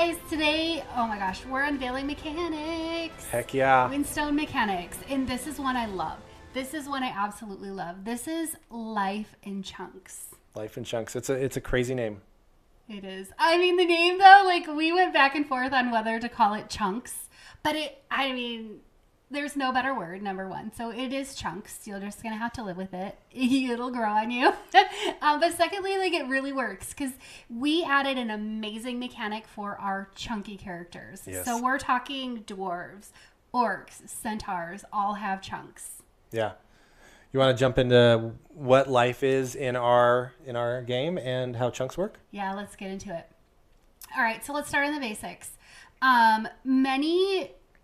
guys, today, oh my gosh, we're unveiling mechanics. Heck yeah. Windstone mechanics. And this is one I love. This is one I absolutely love. This is Life in Chunks. Life in Chunks. It's a crazy name. It is. I mean, the name though, like we went back and forth on whether to call it Chunks, but there's no better word, number one. So it is Chunks. You're just going to have to live with it. It'll grow on you. But secondly, like it really works because we added an amazing mechanic for our chunky characters. Yes. So we're talking dwarves, orcs, centaurs, all have chunks. Yeah. You want to jump into what life is in our game and how chunks work? Yeah, let's get into it. All right, so let's start on the basics.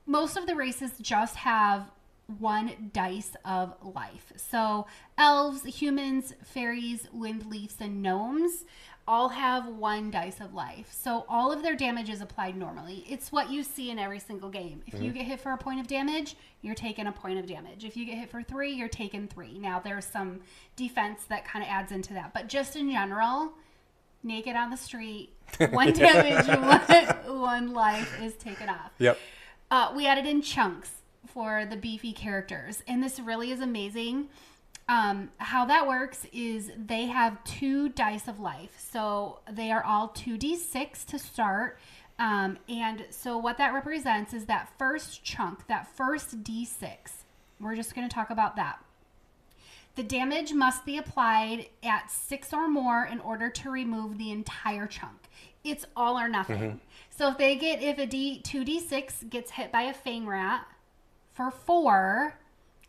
Most of the races just have one dice of life. So elves, humans, fairies, wind leafs, and gnomes all have one dice of life. So all of their damage is applied normally. It's what you see in every single game. If you get hit for a point of damage, you're taking a point of damage. If you get hit for 3, you're taking 3. Now there's some defense that kind of adds into that. But just in general, naked on the street, one damage, one life is taken off. Yep. We added in chunks for the beefy characters. And this really is amazing. How that works is they have 2 dice of life. So they are all 2d6 to start. And so what that represents is that first chunk, that first d6. We're just going to talk about that. The damage must be applied at 6 or more in order to remove the entire chunk. It's all or nothing. Mm-hmm. So if a 2d6 gets hit by a fang rat for 4,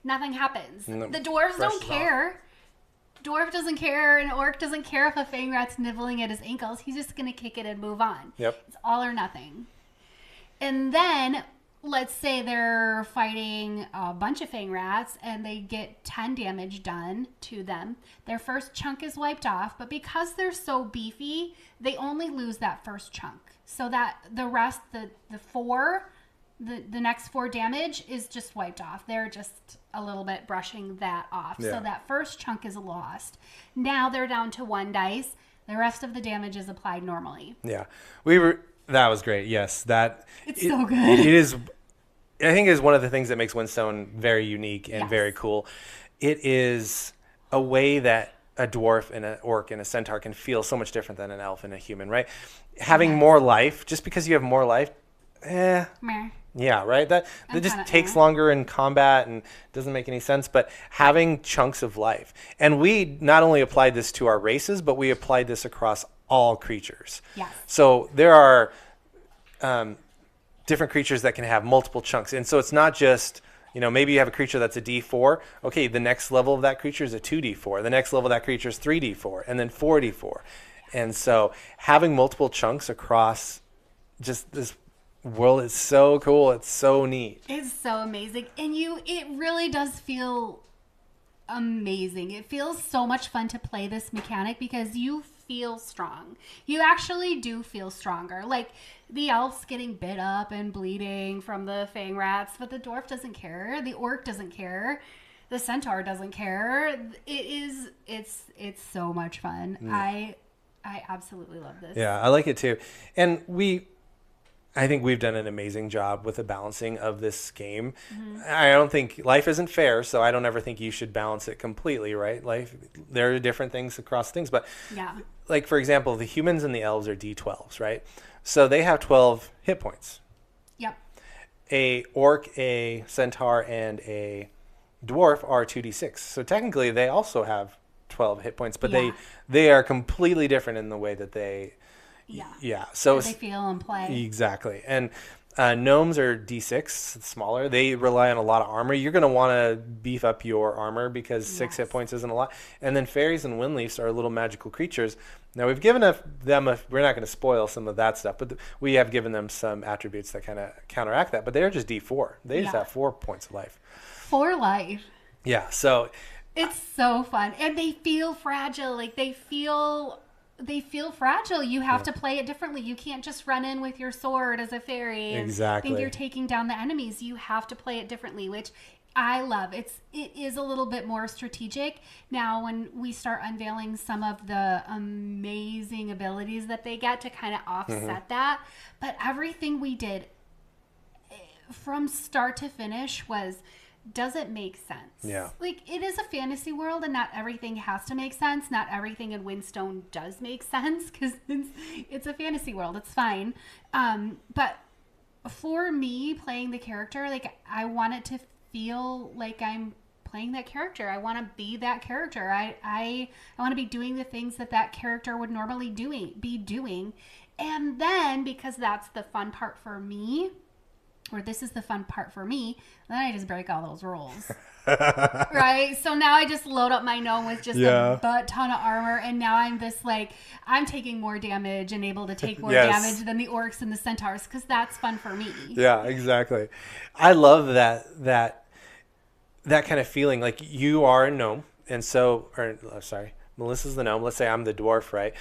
nothing happens. No, the dwarves don't off. care. Dwarf doesn't care, and orc doesn't care if a fang rat's nibbling at his ankles. He's just going to kick it and move on. Yep. It's all or nothing. And then let's say they're fighting a bunch of fang rats and they get 10 damage done to them. Their first chunk is wiped off, but because they're so beefy, they only lose that first chunk. So that the rest, the next 4 damage is just wiped off. They're just a little bit brushing that off. Yeah. So that first chunk is lost. Now they're down to 1 dice. The rest of the damage is applied normally. Yeah. That was great. Yes. It's so good. It is. I think it is one of the things that makes Windstone very unique and very cool. It is a way that a dwarf and an orc and a centaur can feel so much different than an elf and a human, right? Having more life, just because you have more life, Meh. yeah, right? That just takes longer in combat and doesn't make any sense. But having chunks of life. And we not only applied this to our races, but we applied this across all creatures. Yes. So there are different creatures that can have multiple chunks. And so it's not just, maybe you have a creature that's a D4. Okay, the next level of that creature is a 2D4. The next level of that creature is 3D4 and then 4D4. And so having multiple chunks across just this world is so cool. It's so neat. It's so amazing. And it really does feel amazing. It feels so much fun to play this mechanic because you feel strong. You actually do feel stronger. Like the elf's getting bit up and bleeding from the fang rats, but the dwarf doesn't care. The orc doesn't care. The centaur doesn't care. It's so much fun. I absolutely love this. Yeah, I like it too. And I think we've done an amazing job with the balancing of this game. Mm-hmm. I don't think life isn't fair, so I don't ever think you should balance it completely, right? There are different things across things, but like for example, the humans and the elves are D12s, right? So they have 12 hit points. Yep. A orc, a centaur, and a dwarf are 2d6. So technically they also have 12 hit points, but they are completely different in the way that they so they feel and play. Exactly. And gnomes are D6, smaller. They rely on a lot of armor. You're going to want to beef up your armor because 6 hit points isn't a lot. And then fairies and windleafs are little magical creatures. Now we've given them we're not going to spoil some of that stuff, but we have given them some attributes that kind of counteract that. But they're just D4. They just have 4 points of life. 4 life. Yeah. So it's so fun, and they feel fragile. Like they feel fragile. You have to play it differently. You can't just run in with your sword as a fairy and think you're taking down the enemies. You have to play it differently, which I love it is a little bit more strategic. Now when we start unveiling some of the amazing abilities that they get to kind of offset that, but everything we did from start to finish was, does it make sense? Yeah. Like, it is a fantasy world and not everything has to make sense. Not everything in Windstone does make sense because it's a fantasy world. It's fine. But for me, playing the character, like, I want it to feel like I'm playing that character. I want to be that character. I want to be doing the things that character would normally be doing. And then, because that's the fun part for me, or this is the fun part for me, then I just break all those rules. Right? So now I just load up my gnome with just a butt ton of armor, and now I'm this, like, I'm taking more damage and able to take more damage than the orcs and the centaurs, because that's fun for me. Yeah, exactly. I love that kind of feeling. Like, you are a gnome, and so, Melissa's the gnome. Let's say I'm the dwarf, right?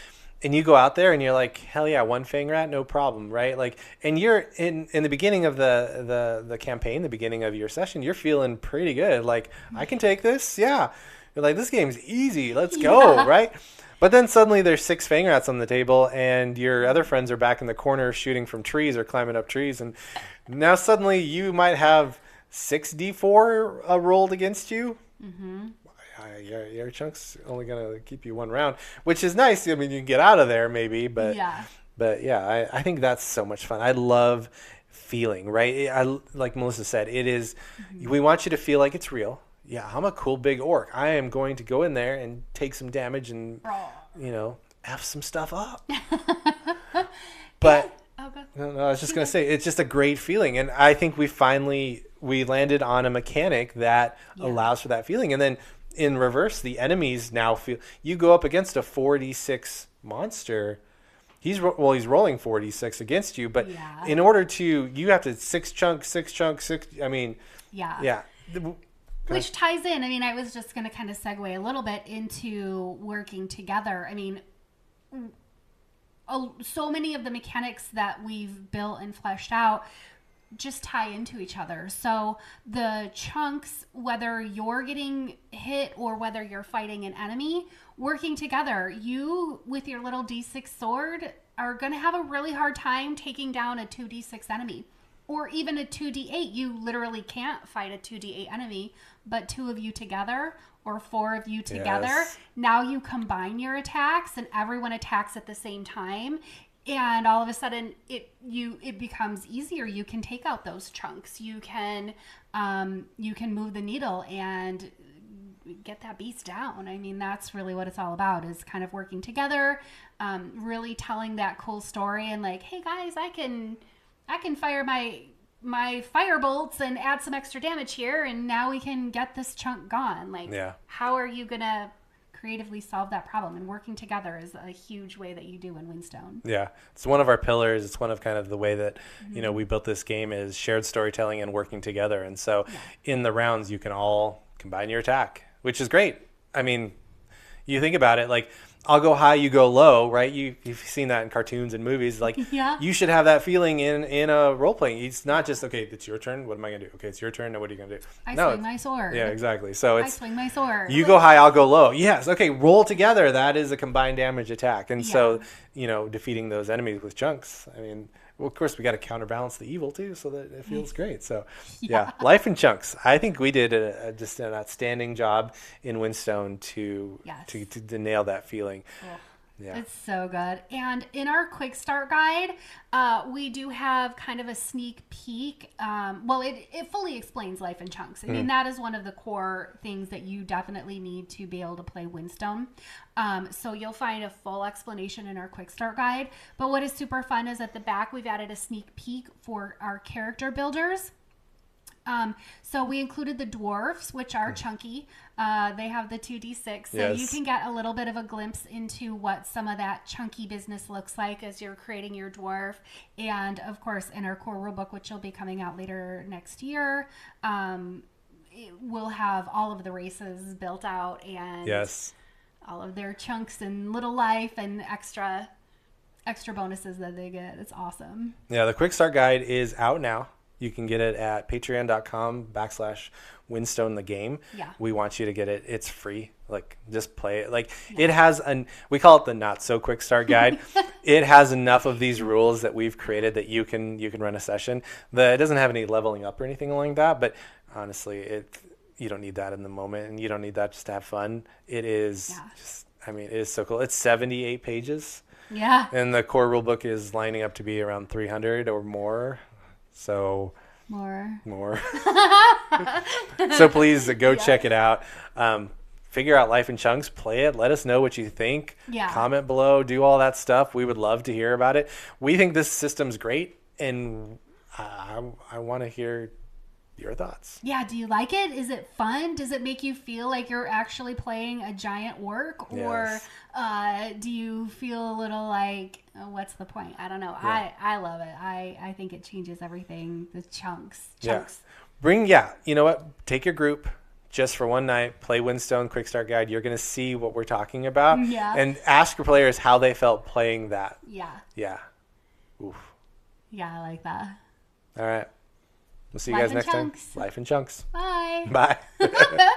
And you go out there and you're like, hell yeah, one fang rat, no problem, right? Like, and you're in the beginning of the campaign, the beginning of your session, you're feeling pretty good. Like, I can take this, yeah. You're like, this game's easy, let's go, right? But then suddenly there's 6 fang rats on the table, and your other friends are back in the corner shooting from trees or climbing up trees, and now suddenly you might have 6d4 rolled against you. Mm-hmm. Your chunk's only gonna keep you one round, which is nice. I mean, you can get out of there maybe, but I think that's so much fun. I love feeling, right? Like Melissa said, it is. We want you to feel like it's real. Yeah, I'm a cool big orc. I am going to go in there and take some damage and F some stuff up. But no, I was just gonna say, it's just a great feeling, and I think we landed on a mechanic that allows for that feeling, and then. In reverse, the enemies now feel you go up against a 4d6 monster. He's rolling 4d6 against you, but in order to, you have to 6 chunk. I mean, which ties in. I mean, I was just going to kind of segue a little bit into working together. I mean, so many of the mechanics that we've built and fleshed out just tie into each other. So the chunks, whether you're getting hit or whether you're fighting an enemy, working together, you with your little d6 sword are going to have a really hard time taking down a 2d6 enemy, or even a 2d8. You literally can't fight a 2d8 enemy, but 2 of you together or 4 of you together. Now you combine your attacks and everyone attacks at the same time. And all of a sudden, it becomes easier. You can take out those chunks. You can move the needle and get that beast down. I mean, that's really what it's all about, is kind of working together, really telling that cool story, and like, hey guys, I can fire my fire bolts and add some extra damage here, and now we can get this chunk gone. Like, how are you gonna creatively solve that problem? And working together is a huge way that you do in Windstone. Yeah, it's one of our pillars. It's one of kind of the way that we built this game, is shared storytelling and working together. And so in the rounds, you can all combine your attack, which is great. I mean, you think about it, like, I'll go high, you go low, right? You've seen that in cartoons and movies. Like, you should have that feeling in a role playing. It's not just, okay, it's your turn. What am I going to do? Okay, it's your turn. Now what are you going to do? I swing my sword. Yeah, exactly. So I swing my sword. You go high, I'll go low. Yes. Okay. Roll together. That is a combined damage attack. And so, defeating those enemies with chunks. I mean, well, of course, we got to counterbalance the evil too, so that it feels great. So, life in chunks. I think we did just an outstanding job in Windstone to nail that feeling. Oh. Yeah. It's so good. And in our quick start guide, we do have kind of a sneak peek. It fully explains life in chunks. I mean, that is one of the core things that you definitely need to be able to play Windstone. So you'll find a full explanation in our quick start guide. But what is super fun is at the back, we've added a sneak peek for our character builders. So we included the dwarves, which are chunky. They have the 2d6. So you can get a little bit of a glimpse into what some of that chunky business looks like as you're creating your dwarf. And of course, in our core rulebook, which will be coming out later next year, we'll have all of the races built out and all of their chunks and little life and extra bonuses that they get. It's awesome. Yeah, the quick start guide is out now. You can get it at patreon.com/Windstone the game. Yeah. We want you to get it. It's free. Like, just play it. Like, it has we call it the not so quick start guide. It has enough of these rules that we've created that you can run a session. It doesn't have any leveling up or anything like that, but honestly, you don't need that in the moment, and you don't need that just to have fun. It is it is so cool. It's 78 pages. Yeah. And the core rule book is lining up to be around 300 or more. So more. So please go check it out. Figure out Life in Chunks, play it. Let us know what you think. Yeah. Comment below, do all that stuff. We would love to hear about it. We think this system's great, and I want to hear your thoughts. Yeah, do you like it? Is it fun? Does it make you feel like you're actually playing a giant orc? Or do you feel a little like, oh, what's the point? I don't know. Yeah. I love it. I think it changes everything. The chunks. You know what? Take your group just for one night, play Windstone Quick Start Guide. You're going to see what we're talking about. Yeah. And ask your players how they felt playing that. Yeah. Yeah. Oof. Yeah, I like that. All right. We'll see you guys next time. Life in Chunks. Life in Chunks. Bye. Bye.